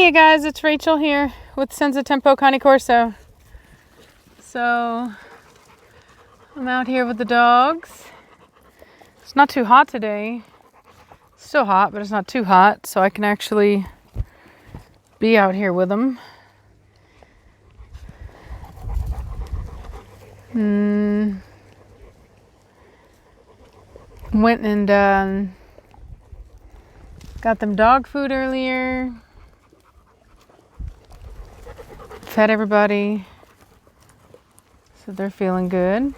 Hey you guys, it's Rachel here with Senza Tempo Cane Corso. So I'm out here with the dogs. It's not too hot today. It's still hot, but it's not too hot, so I can actually be out here with them. Went and got them dog food earlier. Fed everybody, so they're feeling good.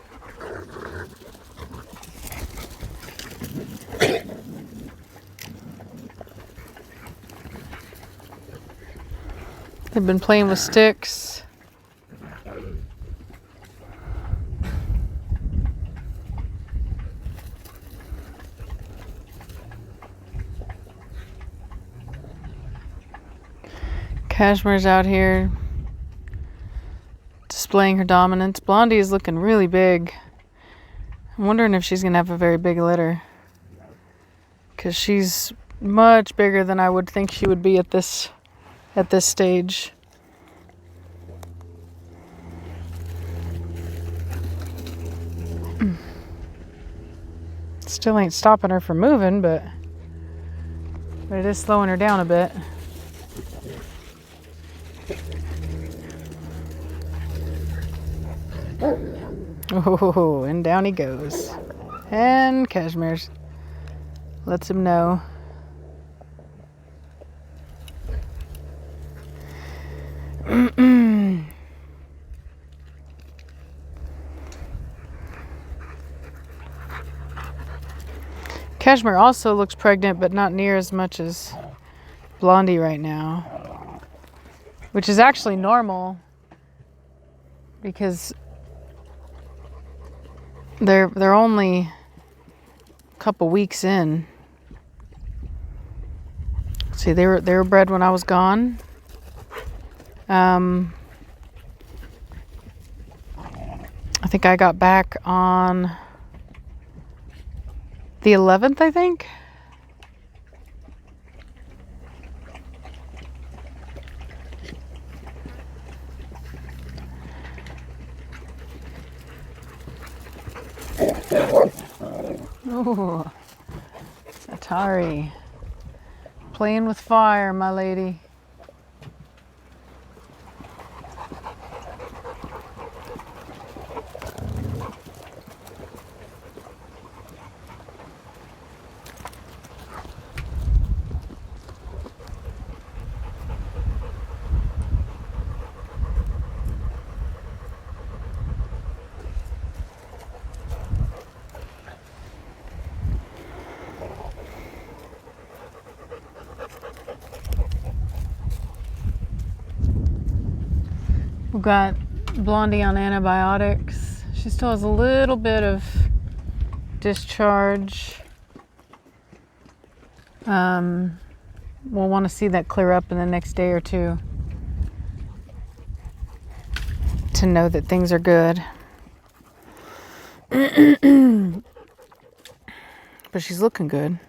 They've been playing with sticks. Cashmere's out here displaying her dominance. Blondie is looking really big. I'm wondering if she's gonna have a very big litter, because she's much bigger than I would think she would be at this stage. Still ain't stopping her from moving, but it is slowing her down a bit. Oh, and down he goes. And Cashmere's lets him know. Cashmere also looks pregnant, but not near as much as Blondie right now, which is actually normal because they're only a couple weeks in. See, they were bred when I was gone. I think I got back on the 11th, I think. Oh, Atari. Playing with fire, my lady. We've got Blondie on antibiotics. She still has a little bit of discharge. We'll want to see that clear up in the next day or two to know that things are good. But she's looking good.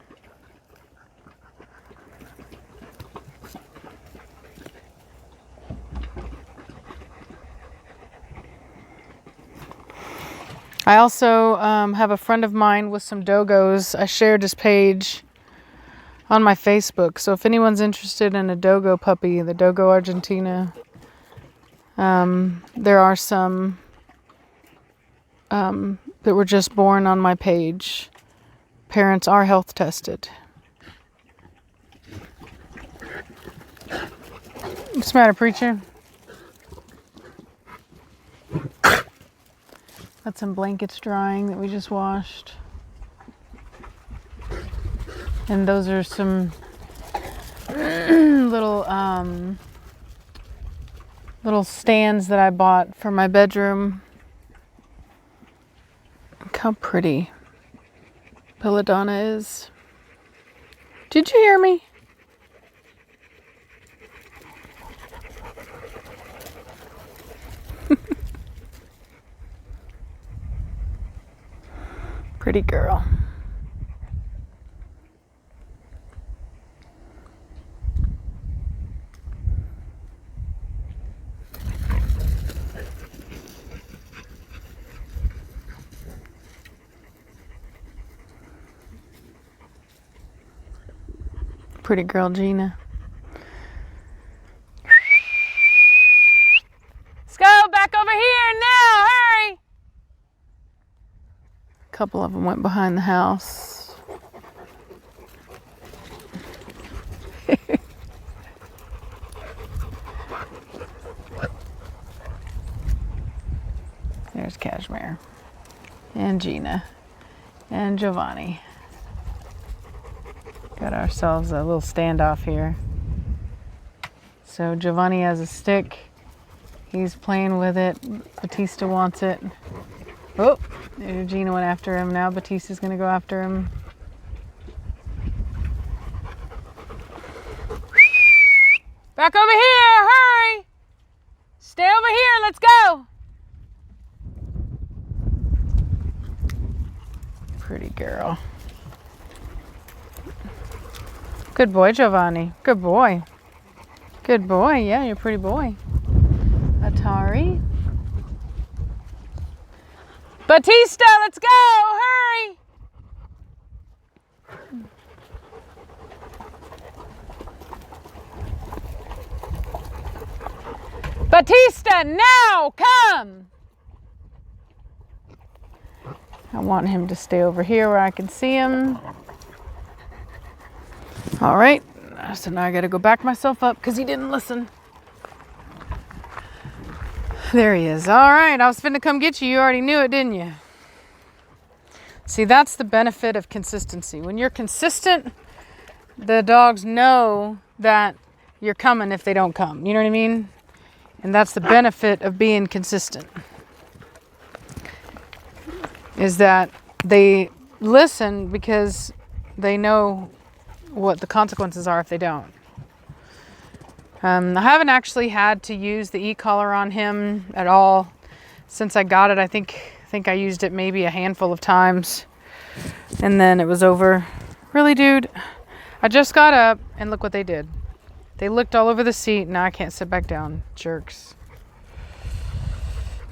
I also have a friend of mine with some dogos. I shared his page on my Facebook. So if anyone's interested in a dogo puppy, the Dogo Argentina, there are some that were just born on my page. Parents are health tested. What's the matter, preacher? Got some blankets drying that we just washed. And those are some little stands that I bought for my bedroom. Look how pretty Belladonna is. Did you hear me? Pretty girl. Pretty girl Gina. Let's go back over here now, hurry! A couple of them went behind the house. There's Cashmere and Gina and Giovanni. Got ourselves a little standoff here. So Giovanni has a stick. He's playing with it. Batista wants it. Oh, Gina went after him. Now Batista's gonna go after him. Back over here, hurry! Stay over here, let's go! Pretty girl. Good boy, Giovanni. Good boy. Good boy. Yeah, you're a pretty boy. Atari. Batista, let's go! Hurry! Batista, now come! I want him to stay over here where I can see him. All right, so now I gotta go back myself up because he didn't listen. There he is. All right, I was finna come get you. You already knew it, didn't you? See, that's the benefit of consistency. When you're consistent, the dogs know that you're coming if they don't come. You know what I mean? And that's the benefit of being consistent. Is that they listen because they know what the consequences are if they don't. I haven't actually had to use the e-collar on him at all since I got it. I think I used it maybe a handful of times and then it was over. Really, dude? I just got up and look what they did. They looked all over the seat. Now I can't sit back down. Jerks.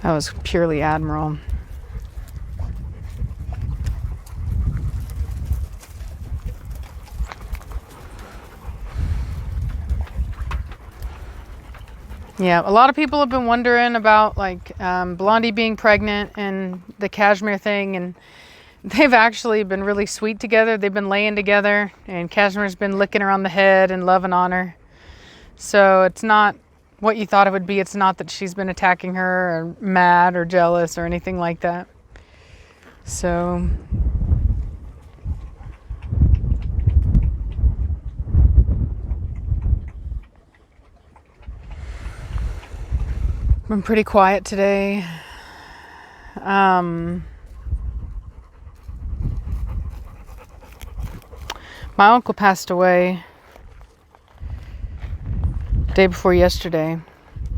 That was purely Admiral. Yeah, a lot of people have been wondering about like Blondie being pregnant and the Cashmere thing, and they've actually been really sweet together. They've been laying together and Cashmere's been licking her on the head and loving on her. So it's not what you thought it would be. It's not that she's been attacking her or mad or jealous or anything like that. So I'm pretty quiet today. My uncle passed away day before yesterday.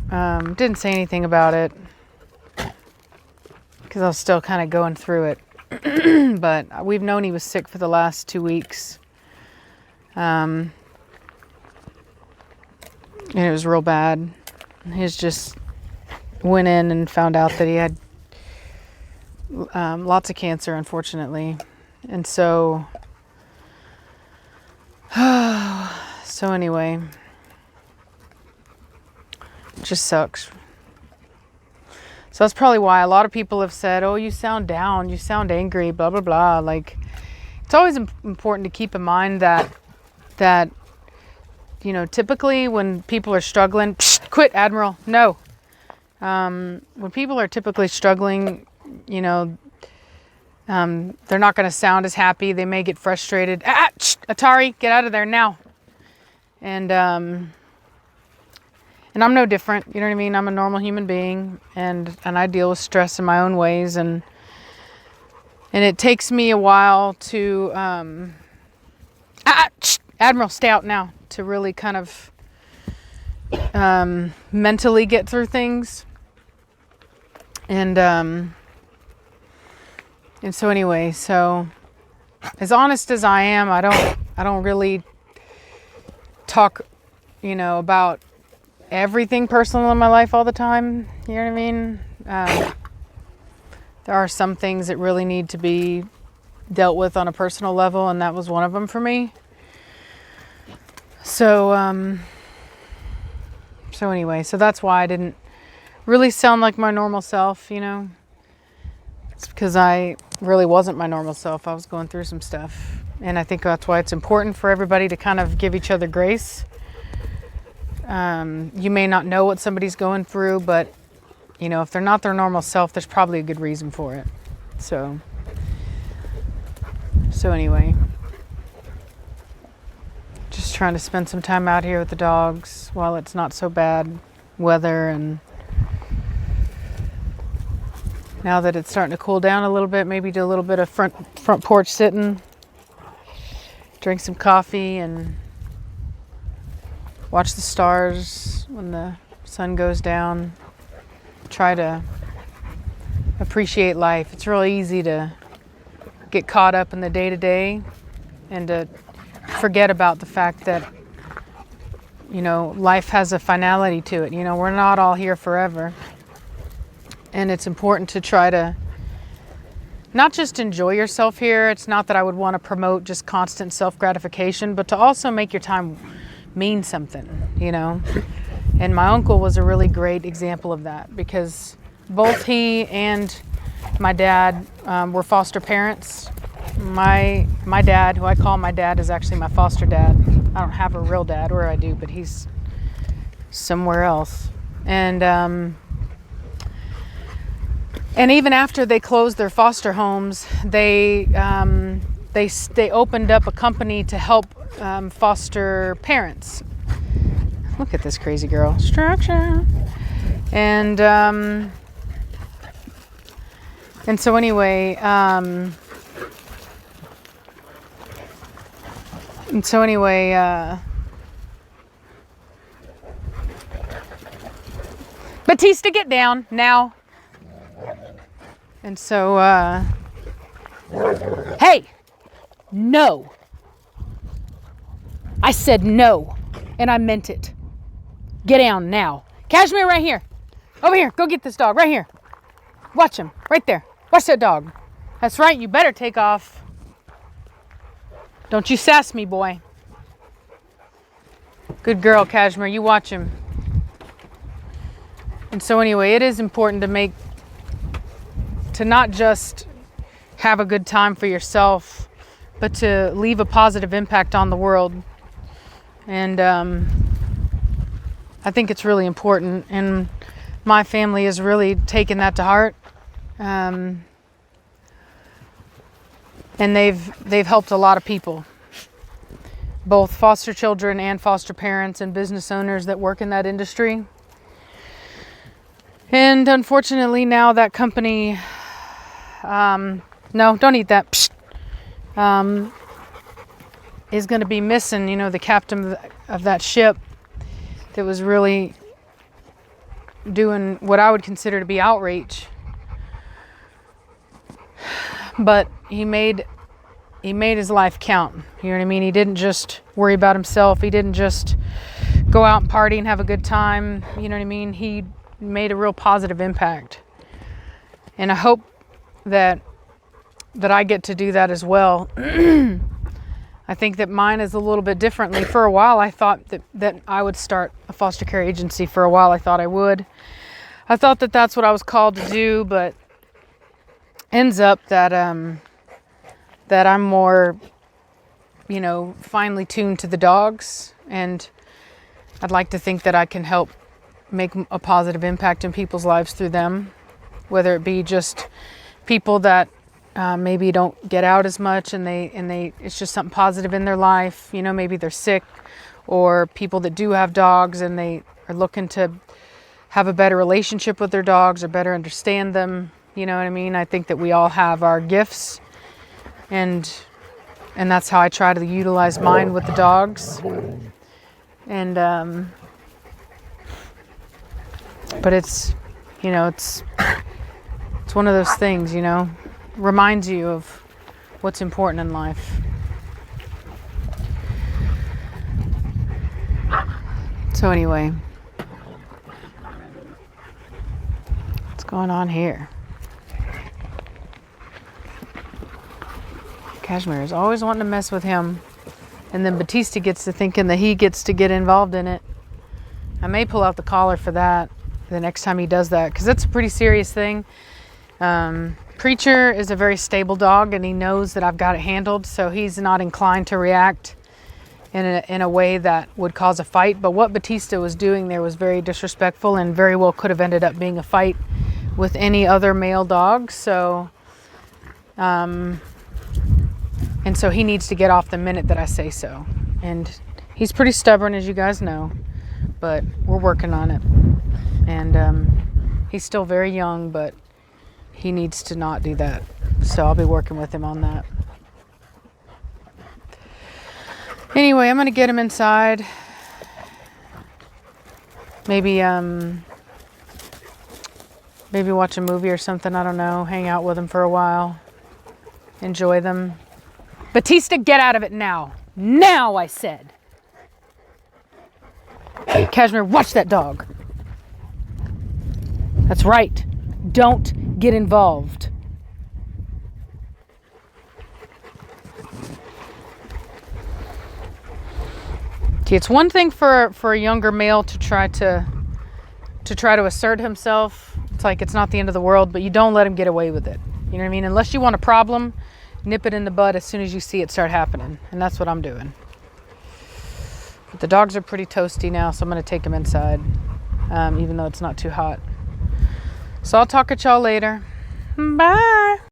Didn't say anything about it because I was still kind of going through it. But we've known he was sick for the last 2 weeks. And it was real bad. He's just went in and found out that he had lots of cancer, unfortunately. And so anyway, it just sucks. So that's probably why a lot of people have said, oh, you sound down, you sound angry, blah, blah, blah. Like, it's always important to keep in mind that, you know, typically when people are struggling, quit, Admiral, no. When people are typically struggling, you know, they're not going to sound as happy. They may get frustrated. Atari, get out of there now. And I'm no different. You know what I mean? I'm a normal human being, and I deal with stress in my own ways, and it takes me a while to Admiral, stay out now, to really kind of mentally get through things. And so anyway, so as honest as I am, I don't really talk, you know, about everything personal in my life all the time. You know what I mean? There are some things that really need to be dealt with on a personal level, and that was one of them for me. So, so anyway, so that's why I didn't really sound like my normal self, you know. It's because I really wasn't my normal self. I was going through some stuff. And I think that's why it's important for everybody to kind of give each other grace. You may not know what somebody's going through, but, you know, if they're not their normal self, there's probably a good reason for it. So anyway, just trying to spend some time out here with the dogs while it's not so bad weather, and now that it's starting to cool down a little bit, maybe do a little bit of front porch sitting, drink some coffee, and watch the stars when the sun goes down. Try to appreciate life. It's really easy to get caught up in the day-to-day and to forget about the fact that, you know, life has a finality to it. You know, we're not all here forever. And it's important to try to not just enjoy yourself here. It's not that I would want to promote just constant self-gratification, but to also make your time mean something, you know. And my uncle was a really great example of that, because both he and my dad were foster parents. My dad, who I call my dad, is actually my foster dad. I don't have a real dad, or I do, but he's somewhere else. And even after they closed their foster homes, they opened up a company to help foster parents. Look at this crazy girl. Structure. And so anyway, Batista, get down now. And so, hey, no. I said no, and I meant it. Get down now. Cashmere, right here. Over here. Go get this dog right here. Watch him. Right there. Watch that dog. That's right. You better take off. Don't you sass me, boy. Good girl, Cashmere. You watch him. And so anyway, it is important to not just have a good time for yourself, but to leave a positive impact on the world. And I think it's really important, and my family has really taken that to heart. And they've helped a lot of people, both foster children and foster parents and business owners that work in that industry. And unfortunately now that company, no, don't eat that, is going to be missing, you know, the captain of that ship that was really doing what I would consider to be outreach. But he made his life count. You know what I mean? He didn't just worry about himself. He didn't just go out and party and have a good time. You know what I mean? He made a real positive impact. And I hope that I get to do that as well. I think that mine is a little bit differently. For a while, I thought that I would start a foster care agency. For a while, I thought I would. I thought that that's what I was called to do, but ends up that that I'm more, you know, finely tuned to the dogs, and I'd like to think that I can help make a positive impact in people's lives through them, whether it be just people that maybe don't get out as much, and they it's just something positive in their life. You know, maybe they're sick, or people that do have dogs and they are looking to have a better relationship with their dogs or better understand them. You know what I mean? I think that we all have our gifts, and that's how I try to utilize mine with the dogs. And but it's, you know, it's one of those things, you know, reminds you of what's important in life. So anyway, what's going on here? Cashmere is always wanting to mess with him And then Batista gets to thinking that he gets to get involved in it. I may pull out the collar for that the next time he does that, because that's a pretty serious thing. Preacher is a very stable dog, and he knows that I've got it handled, so he's not inclined to react in a way that would cause a fight. But what Batista was doing there was very disrespectful, and very well could have ended up being a fight with any other male dog. So and so he needs to get off the minute that I say so. And he's pretty stubborn, as you guys know, but we're working on it. And he's still very young, but he needs to not do that. So I'll be working with him on that. Anyway, I'm going to get him inside. Maybe watch a movie or something. I don't know. Hang out with him for a while. Enjoy them. Batista, get out of it now. Now, I said. Cashmere, watch that dog. That's right. Don't get involved. See, it's one thing for a younger male to try to assert himself. It's like it's not the end of the world, but you don't let him get away with it. You know what I mean? Unless you want a problem, nip it in the bud as soon as you see it start happening. And that's what I'm doing. But the dogs are pretty toasty now, so I'm going to take them inside, even though it's not too hot. So I'll talk at y'all later. Bye.